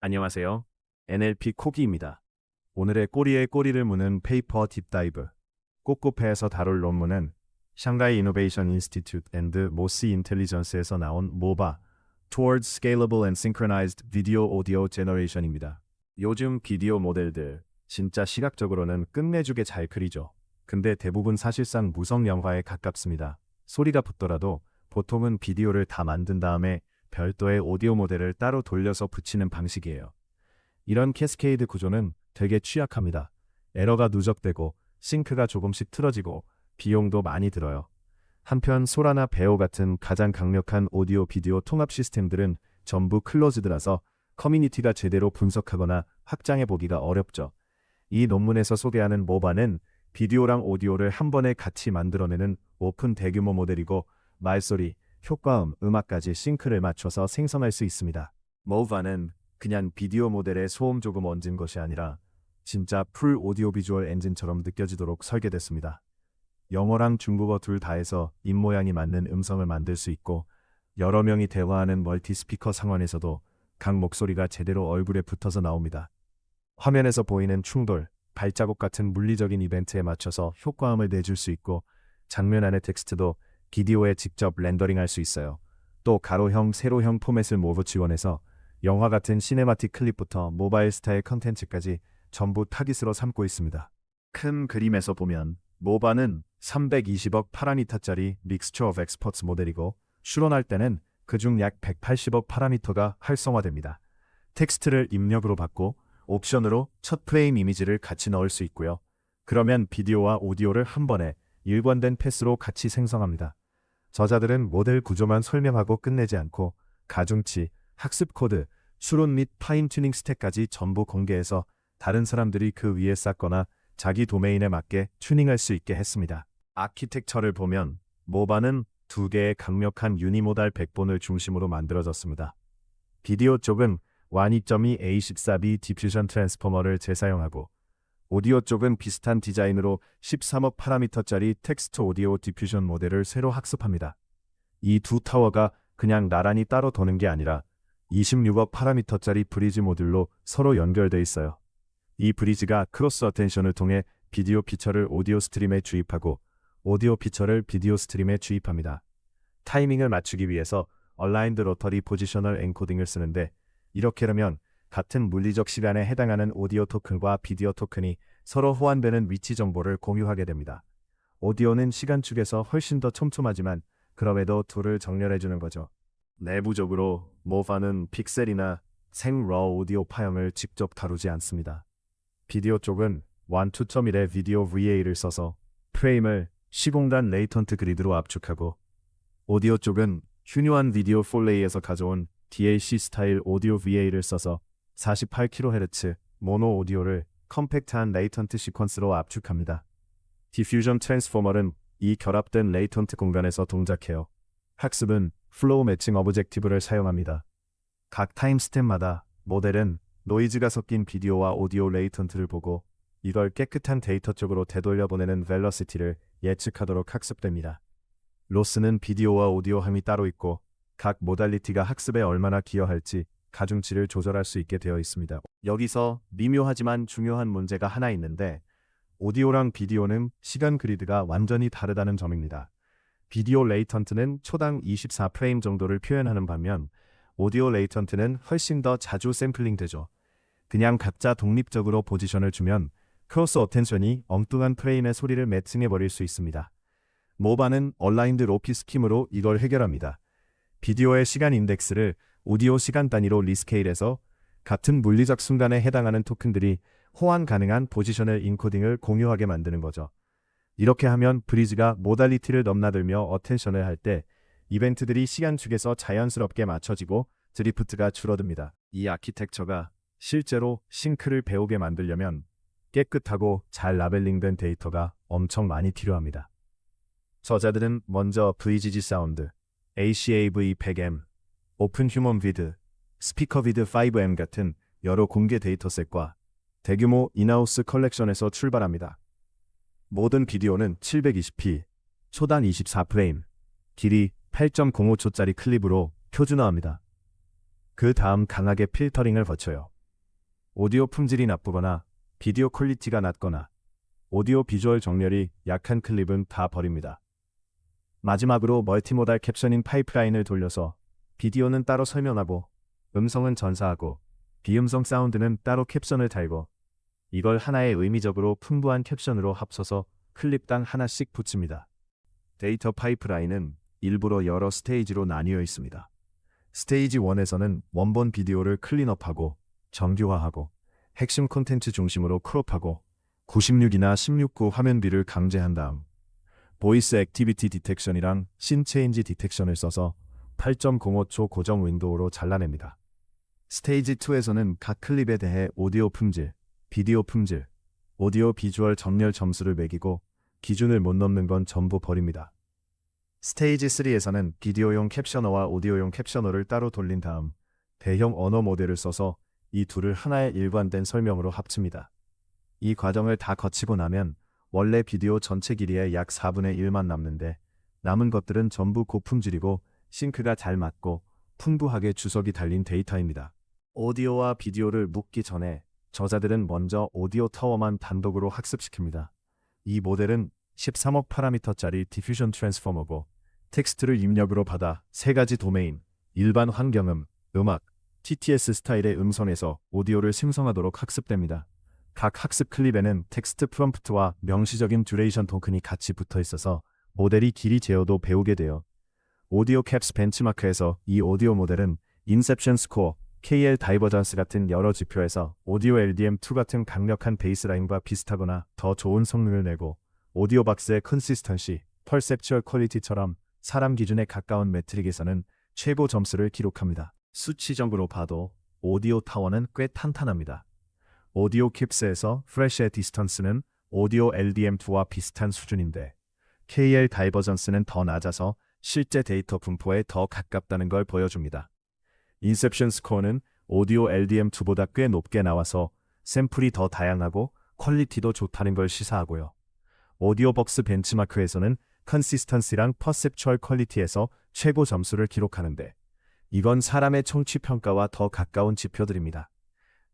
안녕하세요. NLP 코기입니다. 오늘의 꼬리에 꼬리를 무는 페이퍼 딥다이브. 꼬꼬페에서 다룰 논문은 샹가이 이노베이션 인스티튜트 앤드 모시 인텔리전스에서 나온 모바 Towards Scalable and Synchronized Video Audio Generation입니다. 요즘 비디오 모델들 진짜 시각적으로는 끝내주게 잘 그리죠. 근데 대부분 사실상 무성 영화에 가깝습니다. 소리가 붙더라도 보통은 비디오를 다 만든 다음에 별도의 오디오 모델을 따로 돌려서 붙이는 방식이에요. 이런 캐스케이드 구조는 되게 취약합니다. 에러가 누적되고 싱크가 조금씩 틀어지고 비용도 많이 들어요. 한편 소라나 베오 같은 가장 강력한 오디오 비디오 통합 시스템들은 전부 클로즈드라서 커뮤니티가 제대로 분석하거나 확장해 보기가 어렵죠. 이 논문에서 소개하는 모바는 비디오랑 오디오를 한 번에 같이 만들어내는 오픈 대규모 모델이고 말소리, 효과음, 음악까지 싱크를 맞춰서 생성할 수 있습니다. 모바는 그냥 비디오 모델에 소음 조금 얹은 것이 아니라 진짜 풀 오디오 비주얼 엔진처럼 느껴지도록 설계됐습니다. 영어랑 중국어 둘 다 해서 입모양이 맞는 음성을 만들 수 있고 여러 명이 대화하는 멀티 스피커 상황에서도 각 목소리가 제대로 얼굴에 붙어서 나옵니다. 화면에서 보이는 충돌, 발자국 같은 물리적인 이벤트에 맞춰서 효과음을 내줄 수 있고 장면 안의 텍스트도 비디오에 직접 렌더링할 수 있어요. 또 가로형, 세로형 포맷을 모두 지원해서 영화 같은 시네마틱 클립부터 모바일 스타일 컨텐츠까지 전부 타깃으로 삼고 있습니다. 큰 그림에서 보면 모바는 320억 파라미터짜리 믹스처 오브 엑스퍼츠 모델이고 추론할 때는 그중 약 180억 파라미터가 활성화됩니다. 텍스트를 입력으로 받고 옵션으로 첫 프레임 이미지를 같이 넣을 수 있고요. 그러면 비디오와 오디오를 한 번에 일관된 패스로 같이 생성합니다. 저자들은 모델 구조만 설명하고 끝내지 않고 가중치, 학습 코드, 추론 및 파인 튜닝 스택까지 전부 공개해서 다른 사람들이 그 위에 쌓거나 자기 도메인에 맞게 튜닝할 수 있게 했습니다. 아키텍처를 보면 모바는 두 개의 강력한 유니모달 백본을 중심으로 만들어졌습니다. 비디오 쪽은 12.2 A14B 디퓨전 트랜스포머를 재사용하고 오디오 쪽은 비슷한 디자인으로 13억 파라미터짜리 텍스트 오디오 디퓨전 모델을 새로 학습합니다. 이 두 타워가 그냥 나란히 따로 도는 게 아니라 26억 파라미터짜리 브리지 모듈로 서로 연결돼 있어요. 이 브리지가 크로스 어텐션을 통해 비디오 피처를 오디오 스트림에 주입하고 오디오 피처를 비디오 스트림에 주입합니다. 타이밍을 맞추기 위해서 얼라인드 로터리 포지셔널 엔코딩을 쓰는데 이렇게 하면 같은 물리적 시간에 해당하는 오디오 토큰과 비디오 토큰이 서로 호환되는 위치 정보를 공유하게 됩니다. 오디오는 시간축에서 훨씬 더 촘촘하지만 그럼에도 둘을 정렬해주는 거죠. 내부적으로 모바는 픽셀이나 생 러 오디오 파형을 직접 다루지 않습니다. 비디오 쪽은 1.2.1의 비디오 VA를 써서 프레임을 시공간 레이턴트 그리드로 압축하고 오디오 쪽은 흉유한 비디오 폴레이에서 가져온 DLC 스타일 오디오 VA를 써서 48kHz 모노 오디오를 컴팩트한 레이턴트 시퀀스로 압축합니다. 디퓨전 트랜스포머는 이 결합된 레이턴트 공간에서 동작해요. 학습은 플로우 매칭 오브젝티브를 사용합니다. 각 타임 스텝마다 모델은 노이즈가 섞인 비디오와 오디오 레이턴트를 보고 이걸 깨끗한 데이터 쪽으로 되돌려보내는 벨러시티를 예측하도록 학습됩니다. 로스는 비디오와 오디오 함이 따로 있고 각 모달리티가 학습에 얼마나 기여할지 가중치를 조절할 수 있게 되어 있습니다. 여기서 미묘하지만 중요한 문제가 하나 있는데 오디오랑 비디오는 시간 그리드가 완전히 다르다는 점입니다. 비디오 레이턴트는 초당 24프레임 정도를 표현하는 반면 오디오 레이턴트는 훨씬 더 자주 샘플링 되죠. 그냥 각자 독립적으로 포지션을 주면 크로스 어텐션이 엉뚱한 프레임의 소리를 매칭해버릴 수 있습니다. 모바는 얼라인드 로피 스킴으로 이걸 해결합니다. 비디오의 시간 인덱스를 오디오 시간 단위로 리스케일해서 같은 물리적 순간에 해당하는 토큰들이 호환 가능한 포지셔널 인코딩을 공유하게 만드는 거죠. 이렇게 하면 브리지가 모달리티를 넘나들며 어텐션을 할 때 이벤트들이 시간축에서 자연스럽게 맞춰지고 드리프트가 줄어듭니다. 이 아키텍처가 실제로 싱크를 배우게 만들려면 깨끗하고 잘 라벨링된 데이터가 엄청 많이 필요합니다. 저자들은 먼저 VGG 사운드, ACAV100M, 오픈 휴먼 비드, 스피커 비드 5M 같은 여러 공개 데이터셋과 대규모 인하우스 컬렉션에서 출발합니다. 모든 비디오는 720p, 초단 24프레임, 길이 8.05초짜리 클립으로 표준화합니다. 그 다음 강하게 필터링을 거쳐요. 오디오 품질이 나쁘거나 비디오 퀄리티가 낮거나 오디오 비주얼 정렬이 약한 클립은 다 버립니다. 마지막으로 멀티모달 캡셔닝 파이프라인을 돌려서 비디오는 따로 설명하고 음성은 전사하고 비음성 사운드는 따로 캡션을 달고 이걸 하나의 의미적으로 풍부한 캡션으로 합쳐서 클립당 하나씩 붙입니다. 데이터 파이프라인은 일부러 여러 스테이지로 나뉘어 있습니다. 스테이지 1에서는 원본 비디오를 클린업하고 정규화하고 핵심 콘텐츠 중심으로 크롭하고 96이나 16:9 화면비를 강제한 다음 보이스 액티비티 디텍션이랑 씬 체인지 디텍션을 써서 8.05초 고정 윈도우로 잘라냅니다. 스테이지 2에서는 각 클립에 대해 오디오 품질, 비디오 품질, 오디오 비주얼 정렬 점수를 매기고 기준을 못 넘는 건 전부 버립니다. 스테이지 3에서는 비디오용 캡셔너와 오디오용 캡셔너를 따로 돌린 다음 대형 언어 모델을 써서 이 둘을 하나의 일관된 설명으로 합칩니다. 이 과정을 다 거치고 나면 원래 비디오 전체 길이의 약 4분의 1만 남는데 남은 것들은 전부 고품질이고 싱크가 잘 맞고 풍부하게 주석이 달린 데이터입니다. 오디오와 비디오를 묶기 전에 저자들은 먼저 오디오 타워만 단독으로 학습시킵니다. 이 모델은 13억 파라미터짜리 디퓨전 트랜스포머고 텍스트를 입력으로 받아 세 가지 도메인, 일반 환경음, 음악, TTS 스타일의 음선에서 오디오를 생성하도록 학습됩니다. 각 학습 클립에는 텍스트 프롬프트와 명시적인 듀레이션 토큰이 같이 붙어 있어서 모델이 길이 재어도 배우게 돼요. 오디오 캡스 벤치마크에서 이 오디오 모델은 인셉션 스코어, KL 다이버전스 같은 여러 지표에서 오디오 LDM2 같은 강력한 베이스라인과 비슷하거나 더 좋은 성능을 내고 오디오 박스의 컨시스턴시, 펄셉추얼 퀄리티처럼 사람 기준에 가까운 매트릭에서는 최고 점수를 기록합니다. 수치적으로 봐도 오디오 타워는 꽤 탄탄합니다. 오디오 킵스에서 프레쉬의 디스턴스는 오디오 LDM2와 비슷한 수준인데 KL 다이버전스는 더 낮아서 실제 데이터 분포에 더 가깝다는 걸 보여줍니다. 인셉션 스코어는 오디오 LDM2보다 꽤 높게 나와서 샘플이 더 다양하고 퀄리티도 좋다는 걸 시사하고요. 오디오 벅스 벤치마크에서는 컨시스턴시랑 퍼셉추얼 퀄리티에서 최고 점수를 기록하는데 이건 사람의 청취 평가와 더 가까운 지표들입니다.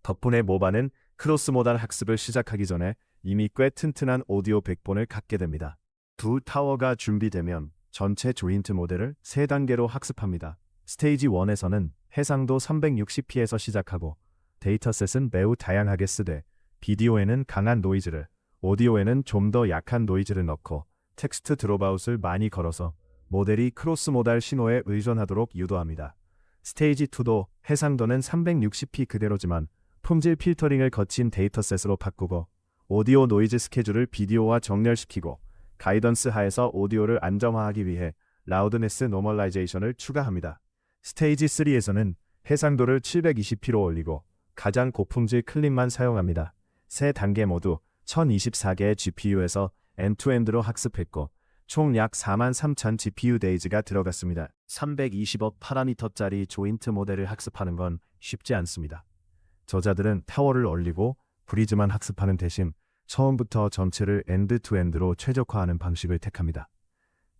덕분에 모바는 크로스모달 학습을 시작하기 전에 이미 꽤 튼튼한 오디오 백본을 갖게 됩니다. 두 타워가 준비되면 전체 조인트 모델을 3단계로 학습합니다. 스테이지 1에서는 해상도 360p에서 시작하고 데이터셋은 매우 다양하게 쓰되 비디오에는 강한 노이즈를, 오디오에는 좀 더 약한 노이즈를 넣고 텍스트 드롭아웃을 많이 걸어서 모델이 크로스모달 신호에 의존하도록 유도합니다. 스테이지 2도 해상도는 360p 그대로지만 품질 필터링을 거친 데이터셋으로 바꾸고 오디오 노이즈 스케줄을 비디오와 정렬시키고 가이던스 하에서 오디오를 안정화하기 위해 라우드네스 노멀라이제이션을 추가합니다. 스테이지 3에서는 해상도를 720p로 올리고 가장 고품질 클립만 사용합니다. 세 단계 모두 1024개의 GPU에서 엔투엔드로 학습했고 총 약 43,000 GPU 데이즈가 들어갔습니다. 320억 파라미터짜리 조인트 모델을 학습하는 건 쉽지 않습니다. 저자들은 타워를 올리고 브리즈만 학습하는 대신 처음부터 전체를 엔드투엔드로 최적화하는 방식을 택합니다.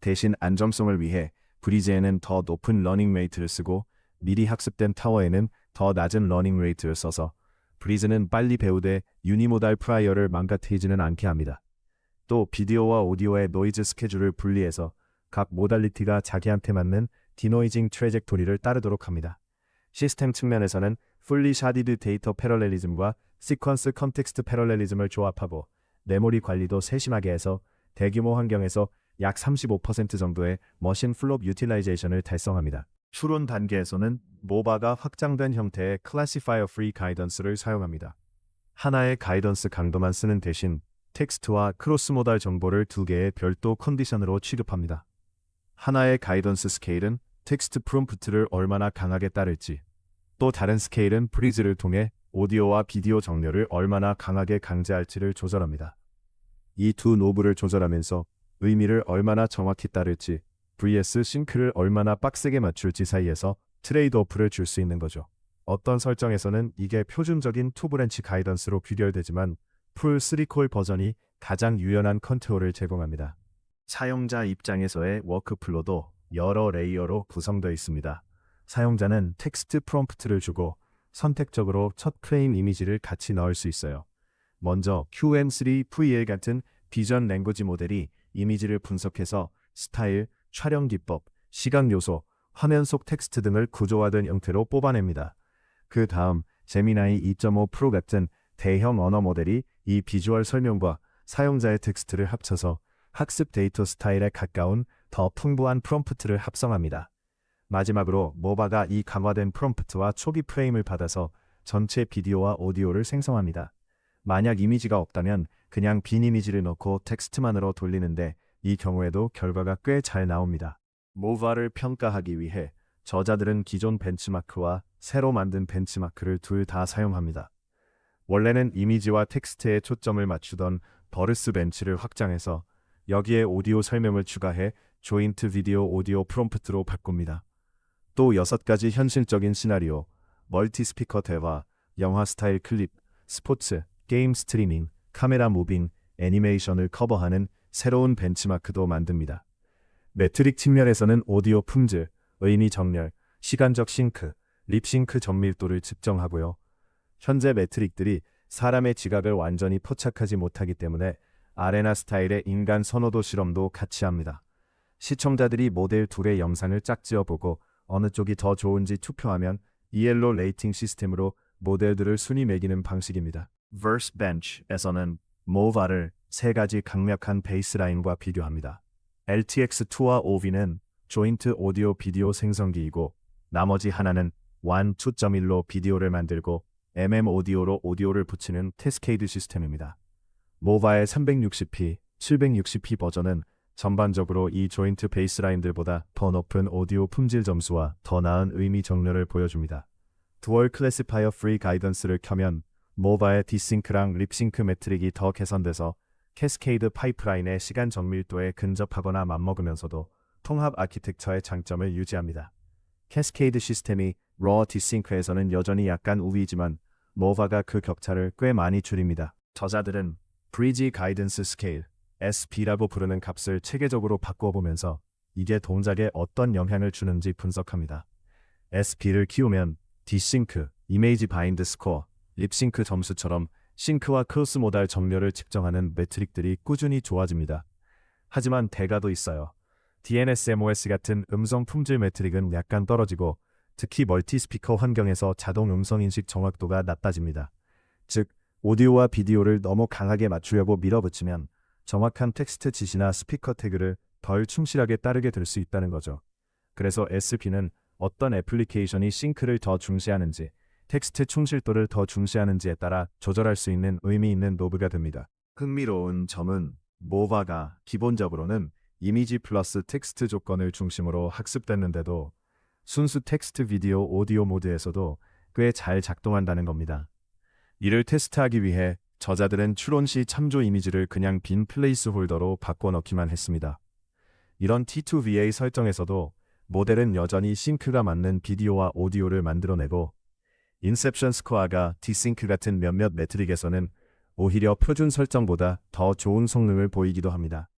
대신 안정성을 위해 브리즈에는 더 높은 러닝 레이트를 쓰고 미리 학습된 타워에는 더 낮은 러닝 레이트를 써서 브리즈는 빨리 배우되 유니모달 프라이어를 망가뜨리지는 않게 합니다. 또 비디오와 오디오의 노이즈 스케줄을 분리해서 각 모달리티가 자기한테 맞는 디노이징 트래젝토리를 따르도록 합니다. 시스템 측면에서는 풀리 샤디드 데이터 패러렐리즘과 시퀀스 컨텍스트 패러렐리즘을 조합하고 메모리 관리도 세심하게 해서 대규모 환경에서 약 35% 정도의 머신 플롭 유틸라이제이션을 달성합니다. 추론 단계에서는 모바가 확장된 형태의 클래시파이어 프리 가이던스를 사용합니다. 하나의 가이던스 강도만 쓰는 대신 텍스트와 크로스모달 정보를 2개의 별도 컨디션으로 취급합니다. 하나의 가이던스 스케일은 텍스트 프롬프트를 얼마나 강하게 따를지, 또 다른 스케일은 브리즈를 통해 오디오와 비디오 정렬을 얼마나 강하게 강제할지를 조절합니다. 이 두 노브를 조절하면서 의미를 얼마나 정확히 따를지, vs 싱크를 얼마나 빡세게 맞출지 사이에서 트레이드 오프를 줄 수 있는 거죠. 어떤 설정에서는 이게 표준적인 투브랜치 가이던스로 귀결되지만 풀 3콜 버전이 가장 유연한 컨트롤을 제공합니다. 사용자 입장에서의 워크플로도 여러 레이어로 구성되어 있습니다. 사용자는 텍스트 프롬프트를 주고 선택적으로 첫 프레임 이미지를 같이 넣을 수 있어요. 먼저 QM3VL 같은 비전 랭귀지 모델이 이미지를 분석해서 스타일, 촬영 기법, 시각 요소, 화면 속 텍스트 등을 구조화된 형태로 뽑아냅니다. 그 다음 제미나이 2.5 프로 같은 대형 언어 모델이 이 비주얼 설명과 사용자의 텍스트를 합쳐서 학습 데이터 스타일에 가까운 더 풍부한 프롬프트를 합성합니다. 마지막으로 모바가 이 강화된 프롬프트와 초기 프레임을 받아서 전체 비디오와 오디오를 생성합니다. 만약 이미지가 없다면 그냥 빈 이미지를 넣고 텍스트만으로 돌리는데 이 경우에도 결과가 꽤 잘 나옵니다. 모바를 평가하기 위해 저자들은 기존 벤치마크와 새로 만든 벤치마크를 둘 다 사용합니다. 원래는 이미지와 텍스트에 초점을 맞추던 버르스 벤치를 확장해서 여기에 오디오 설명을 추가해 조인트 비디오 오디오 프롬프트로 바꿉니다. 또 6가지 현실적인 시나리오, 멀티 스피커 대화, 영화 스타일 클립, 스포츠, 게임 스트리밍, 카메라 무빙, 애니메이션을 커버하는 새로운 벤치마크도 만듭니다. 매트릭 측면에서는 오디오 품질, 의미 정렬, 시간적 싱크, 립싱크 정밀도를 측정하고요. 현재 매트릭들이 사람의 지각을 완전히 포착하지 못하기 때문에 아레나 스타일의 인간 선호도 실험도 같이 합니다. 시청자들이 모델 둘의 영상을 짝지어보고 어느 쪽이 더 좋은지 투표하면 이엘로 레이팅 시스템으로 모델들을 순위 매기는 방식입니다. Versebench에서는 모바를 3가지 강력한 베이스라인과 비교합니다. LTX2와 OV는 조인트 오디오 비디오 생성기이고 나머지 하나는 WAN 2.1로 비디오를 만들고 MM 오디오로 오디오를 붙이는 캐스케이드 시스템입니다. 모바의 360p, 760p 버전은 전반적으로 이 조인트 베이스라인들보다 더 높은 오디오 품질 점수와 더 나은 의미 정렬을 보여줍니다. 듀얼 클래시파이어 프리 가이던스를 켜면 모바의 디싱크랑 립싱크 매트릭이 더 개선돼서 캐스케이드 파이프라인의 시간 정밀도에 근접하거나 맞먹으면서도 통합 아키텍처의 장점을 유지합니다. 캐스케이드 시스템이 러 디싱크에서는 여전히 약간 우위이지만 모바가 그 격차를 꽤 많이 줄입니다. 저자들은 브리지 가이던스 스케일, SB라고 부르는 값을 체계적으로 바꿔보면서 이게 동작에 어떤 영향을 주는지 분석합니다. SB를 키우면 디싱크, 이미지 바인드 스코어, 립싱크 점수처럼 싱크와 크로스 모달 정렬을 측정하는 매트릭들이 꾸준히 좋아집니다. 하지만 대가도 있어요. DNSMOS 같은 음성 품질 매트릭은 약간 떨어지고 특히 멀티 스피커 환경에서 자동 음성 인식 정확도가 낮아집니다. 즉, 오디오와 비디오를 너무 강하게 맞추려고 밀어붙이면 정확한 텍스트 지시나 스피커 태그를 덜 충실하게 따르게 될 수 있다는 거죠. 그래서 SP는 어떤 애플리케이션이 싱크를 더 중시하는지, 텍스트 충실도를 더 중시하는지에 따라 조절할 수 있는 의미 있는 노브가 됩니다. 흥미로운 점은 모바가 기본적으로는 이미지 플러스 텍스트 조건을 중심으로 학습됐는데도 순수 텍스트 비디오 오디오 모드에서도 꽤 잘 작동한다는 겁니다. 이를 테스트하기 위해 저자들은 추론 시 참조 이미지를 그냥 빈 플레이스홀더로 바꿔넣기만 했습니다. 이런 T2VA 설정에서도 모델은 여전히 싱크가 맞는 비디오와 오디오를 만들어내고 인셉션 스코어가 디싱크 같은 몇몇 매트릭에서는 오히려 표준 설정보다 더 좋은 성능을 보이기도 합니다.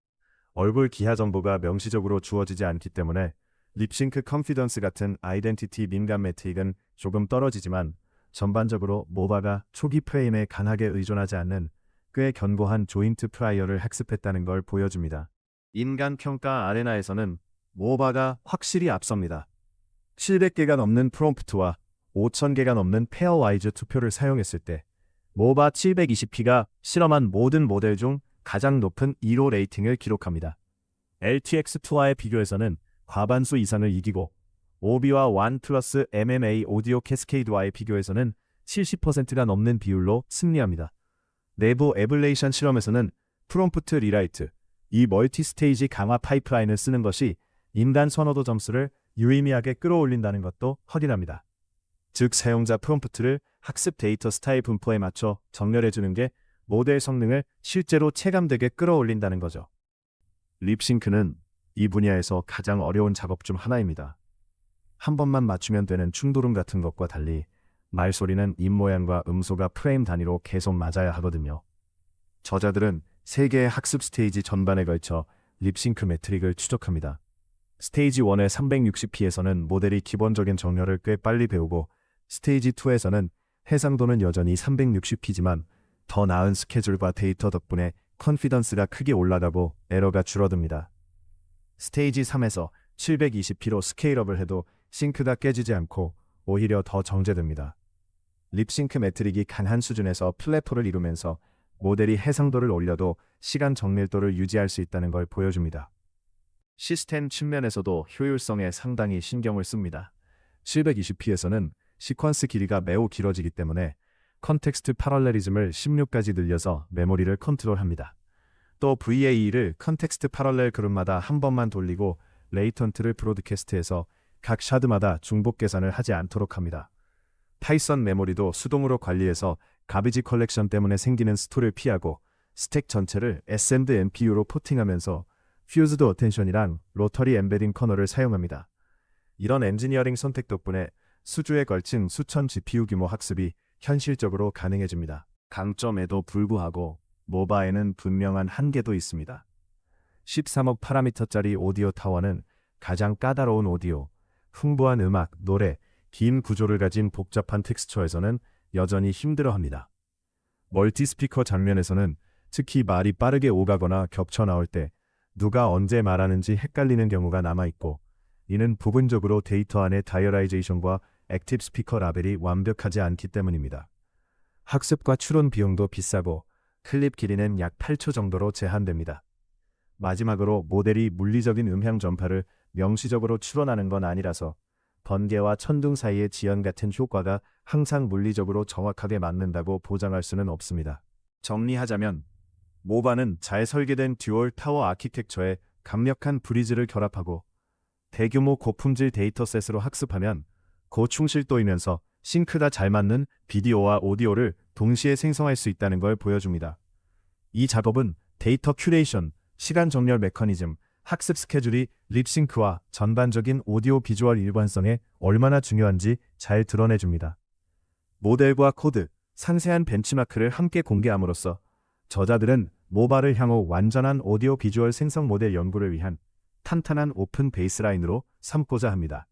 얼굴 기하 정보가 명시적으로 주어지지 않기 때문에 립싱크 컨피던스 같은 아이덴티티 민감 매트릭은 조금 떨어지지만 전반적으로 모바가 초기 프레임에 강하게 의존하지 않는 꽤 견고한 조인트 프라이어를 학습했다는 걸 보여줍니다. 인간 평가 아레나에서는 모바가 확실히 앞섭니다. 700개가 넘는 프롬프트와 5000개가 넘는 페어와이즈 투표를 사용했을 때 모바 720p가 실험한 모든 모델 중 가장 높은 1호 레이팅을 기록합니다. LTX2와의 비교에서는 과반수 이상을 이기고 오비와 WAN 플러스 MMA 오디오 캐스케이드와의 비교에서는 70%가 넘는 비율로 승리합니다. 내부 에블레이션 실험에서는 프롬프트 리라이트, 이 멀티 스테이지 강화 파이프라인을 쓰는 것이 인간 선호도 점수를 유의미하게 끌어올린다는 것도 확인합니다. 즉 사용자 프롬프트를 학습 데이터 스타일 분포에 맞춰 정렬해주는 게 모델 성능을 실제로 체감되게 끌어올린다는 거죠. 립싱크는 이 분야에서 가장 어려운 작업 중 하나입니다. 한 번만 맞추면 되는 충돌음 같은 것과 달리 말소리는 입모양과 음소가 프레임 단위로 계속 맞아야 하거든요. 저자들은 3개의 학습 스테이지 전반에 걸쳐 립싱크 매트릭을 추적합니다. 스테이지 1의 360p에서는 모델이 기본적인 정렬을 꽤 빨리 배우고 스테이지 2에서는 해상도는 여전히 360p지만 더 나은 스케줄과 데이터 덕분에 컨피던스가 크게 올라가고 에러가 줄어듭니다. 스테이지 3에서 720p로 스케일업을 해도 싱크가 깨지지 않고 오히려 더 정제됩니다. 립싱크 매트릭이 강한 수준에서 플래포를 이루면서 모델이 해상도를 올려도 시간 정밀도를 유지할 수 있다는 걸 보여줍니다. 시스템 측면에서도 효율성에 상당히 신경을 씁니다. 720p에서는 시퀀스 길이가 매우 길어지기 때문에 컨텍스트 패럴렐리즘을 16까지 늘려서 메모리를 컨트롤합니다. 또 VAE를 컨텍스트 패럴렐 그룹마다 한 번만 돌리고 레이턴트를 브로드캐스트해서 각 샤드마다 중복 계산을 하지 않도록 합니다. 파이썬 메모리도 수동으로 관리해서 가비지 컬렉션 때문에 생기는 스토를 피하고 스택 전체를 SMD-NPU로 포팅하면서 퓨즈드 어텐션이랑 로터리 엠베딩 커널을 사용합니다. 이런 엔지니어링 선택 덕분에 수주에 걸친 수천 GPU 규모 학습이 현실적으로 가능해집니다. 강점에도 불구하고 모바에는 분명한 한계도 있습니다. 13억 파라미터짜리 오디오 타워는 가장 까다로운 오디오, 풍부한 음악, 노래, 긴 구조를 가진 복잡한 텍스처에서는 여전히 힘들어합니다. 멀티스피커 장면에서는 특히 말이 빠르게 오가거나 겹쳐 나올 때 누가 언제 말하는지 헷갈리는 경우가 남아있고, 이는 부분적으로 데이터 안의 다이어라이제이션과 액티브 스피커 라벨이 완벽하지 않기 때문입니다. 학습과 추론 비용도 비싸고 클립 길이는 약 8초 정도로 제한됩니다. 마지막으로 모델이 물리적인 음향 전파를 명시적으로 추론하는 건 아니라서 번개와 천둥 사이의 지연 같은 효과가 항상 물리적으로 정확하게 맞는다고 보장할 수는 없습니다. 정리하자면 모바는 잘 설계된 듀얼 타워 아키텍처에 강력한 브리즈를 결합하고 대규모 고품질 데이터셋으로 학습하면 고충실도이면서 싱크가 잘 맞는 비디오와 오디오를 동시에 생성할 수 있다는 걸 보여줍니다. 이 작업은 데이터 큐레이션, 시간 정렬 메커니즘, 학습 스케줄이 립싱크와 전반적인 오디오 비주얼 일관성에 얼마나 중요한지 잘 드러내줍니다. 모델과 코드, 상세한 벤치마크를 함께 공개함으로써 저자들은 모바를 향후 완전한 오디오 비주얼 생성 모델 연구를 위한 탄탄한 오픈 베이스라인으로 삼고자 합니다.